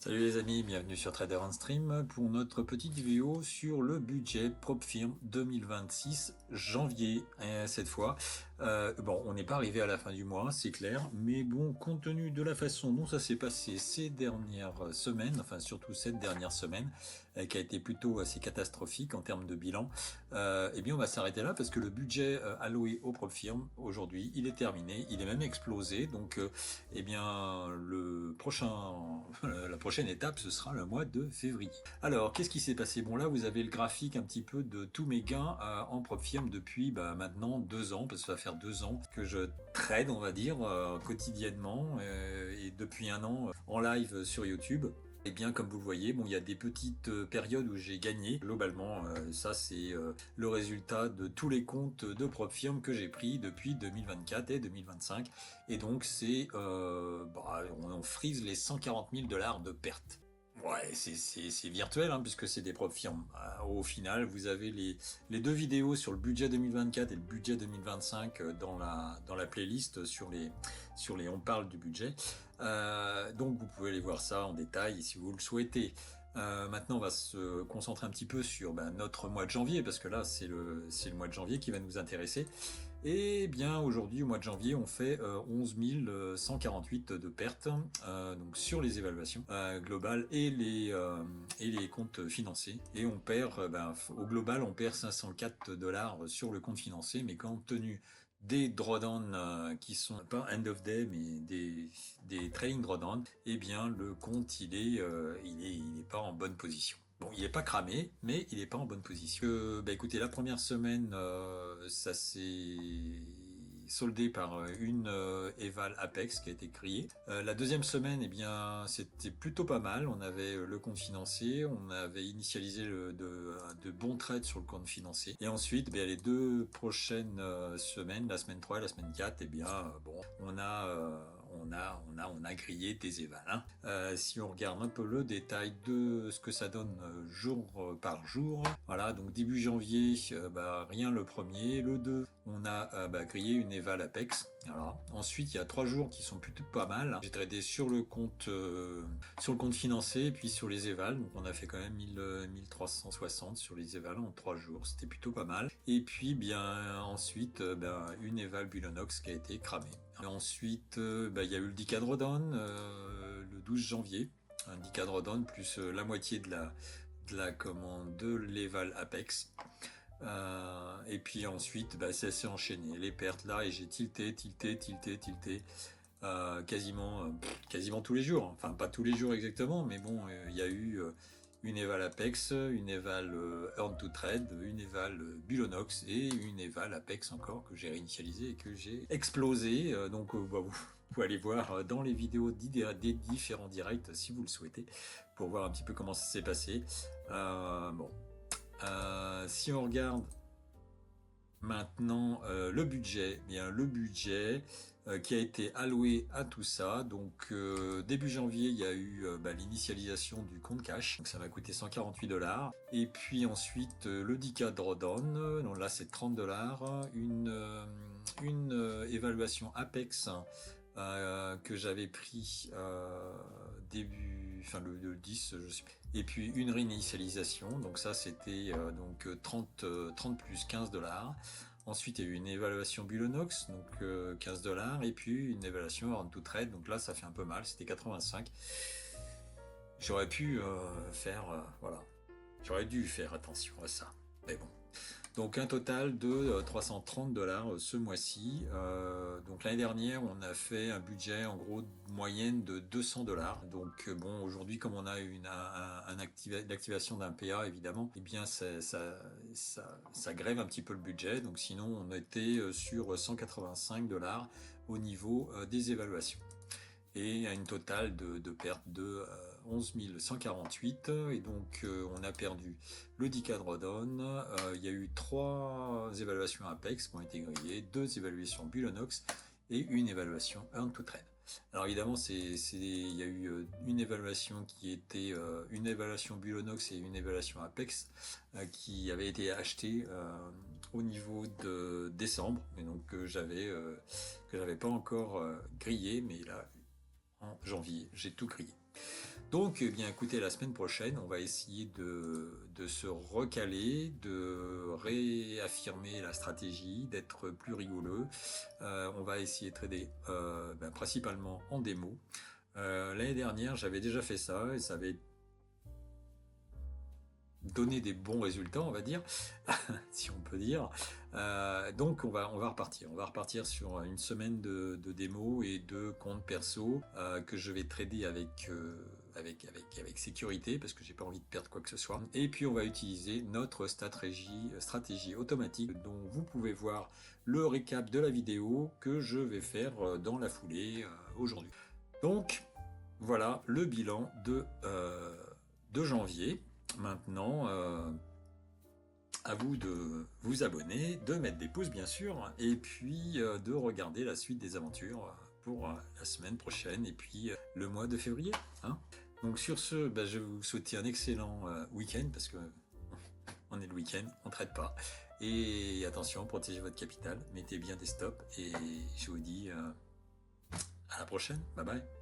Salut les amis, bienvenue sur Trader on Stream pour notre petite vidéo sur le budget PropFirm 2026 janvier. Et cette fois, bon, on n'est pas arrivé à la fin du mois, c'est clair, mais bon, compte tenu de la façon dont ça s'est passé ces dernières semaines, enfin surtout cette dernière semaine, qui a été plutôt assez catastrophique en termes de bilan, eh bien on va s'arrêter là parce que le budget alloué au PropFirm aujourd'hui, il est terminé, il est même explosé, donc eh bien la prochaine étape, ce sera le mois de février. Alors, qu'est-ce qui s'est passé? Bon, là, vous avez le graphique un petit peu de tous mes gains en PropFirm depuis maintenant 2 ans, parce que ça va faire 2 ans que je trade, on va dire, quotidiennement, et depuis un an en live sur YouTube. Et bien, comme vous le voyez, bon, il y a des petites périodes où j'ai gagné. Globalement, ça c'est le résultat de tous les comptes de PropFirm que j'ai pris depuis 2024 et 2025. Et donc, on frise les 140 000 $ de perte. Ouais, c'est virtuel, hein, puisque c'est des PropFirm. Au final, vous avez les deux vidéos sur le budget 2024 et le budget 2025 dans la playlist sur les on parle du budget. Donc vous pouvez aller voir ça en détail si vous le souhaitez. Maintenant, on va se concentrer un petit peu sur notre mois de janvier, parce que là, c'est le mois de janvier qui va nous intéresser. Et bien, aujourd'hui, au mois de janvier, on fait 11 148 de pertes donc sur les évaluations globales et les comptes financés. Et on perd, au global, on perd 504 $ sur le compte financé, mais compte tenu des drawdowns qui sont pas end of day mais des trailing drawdowns, eh bien le compte il est pas en bonne position. Bon, il est pas cramé, mais il est pas en bonne position. Écoutez, la première semaine, ça s'est soldé par une Eval Apex qui a été créée. La deuxième semaine, eh bien, c'était plutôt pas mal. On avait le compte financier, on avait initialisé de bons trades sur le compte financier. Et ensuite, les deux prochaines semaines, la semaine 3 et la semaine 4, eh bien, on a grillé des évals. Hein. Si on regarde un peu le détail de ce que ça donne jour par jour, voilà, donc début janvier, rien le premier, le 2, on a grillé une Eval Apex. Voilà. Ensuite, il y a 3 jours qui sont plutôt pas mal. J'ai tradé sur le compte financier et puis sur les évals. Donc on a fait quand même 1360 sur les évals en 3 jours. C'était plutôt pas mal. Et puis ensuite, une Eval Bulonox qui a été cramée. Et ensuite, il y a eu le Decad Drawdown le 12 janvier. Un Decad Drawdown plus la moitié de la commande de l'Eval Apex. Et puis ensuite, ça s'est enchaîné. Les pertes là, et j'ai tilté, quasiment tous les jours. Enfin, pas tous les jours exactement, mais bon, il y a eu une Eval Apex, une Eval Earn to Trade, une Eval Bulonox et une Eval Apex encore que j'ai réinitialisé et que j'ai explosé. Vous pouvez aller voir dans les vidéos des différents directs si vous le souhaitez pour voir un petit peu comment ça s'est passé. Si on regarde maintenant le budget, le budget qui a été alloué à tout ça, donc début janvier il y a eu l'initialisation du compte cash, donc ça m'a coûté 148 $, et puis ensuite le Decad Drawdown, donc là c'est 30 $, une évaluation Apex que j'avais pris le 10 je sais plus. Et puis une réinitialisation, donc ça c'était 30 plus 15 $. Ensuite il y a eu une évaluation Bulonox, donc 15 $, et puis une évaluation Earn to Trade, donc là ça fait un peu mal, c'était 85. J'aurais pu j'aurais dû faire attention à ça, mais bon. Donc un total de 330 $ ce mois-ci. Donc l'année dernière, on a fait un budget en gros moyenne de 200 $. Donc aujourd'hui, comme on a l'activation d'un PA évidemment, eh bien ça grève un petit peu le budget. Donc sinon, on était sur 185 $ au niveau des évaluations. Et à une totale de perte de 11 148, et donc on a perdu le Decad Drawdown, il y a eu 3 évaluations Apex qui ont été grillées, 2 évaluations Bulonox et une évaluation Earn to Trade. Alors évidemment, il y a eu une évaluation qui était une évaluation Bulonox et une évaluation Apex qui avait été achetée au niveau de décembre, et donc que j'avais pas encore grillé, mais là en janvier, j'ai tout grillé. Donc, eh bien, écoutez, la semaine prochaine, on va essayer de se recaler, de réaffirmer la stratégie, d'être plus rigoleux. On va essayer de trader principalement en démo. L'année dernière, j'avais déjà fait ça et ça avait donné des bons résultats, on va dire, si on peut dire. Donc on va repartir. On va repartir sur une semaine de démos et de comptes perso que je vais trader avec sécurité parce que j'ai pas envie de perdre quoi que ce soit. Et puis on va utiliser notre stratégie automatique dont vous pouvez voir le récap de la vidéo que je vais faire dans la foulée aujourd'hui. Donc voilà le bilan de janvier. Maintenant, à vous de vous abonner, de mettre des pouces bien sûr, et puis de regarder la suite des aventures pour la semaine prochaine et puis le mois de février. Hein. Donc sur ce, je vais vous souhaiter un excellent week-end parce que on est le week-end, on ne traite pas. Et attention, protégez votre capital, mettez bien des stops et je vous dis à la prochaine. Bye bye.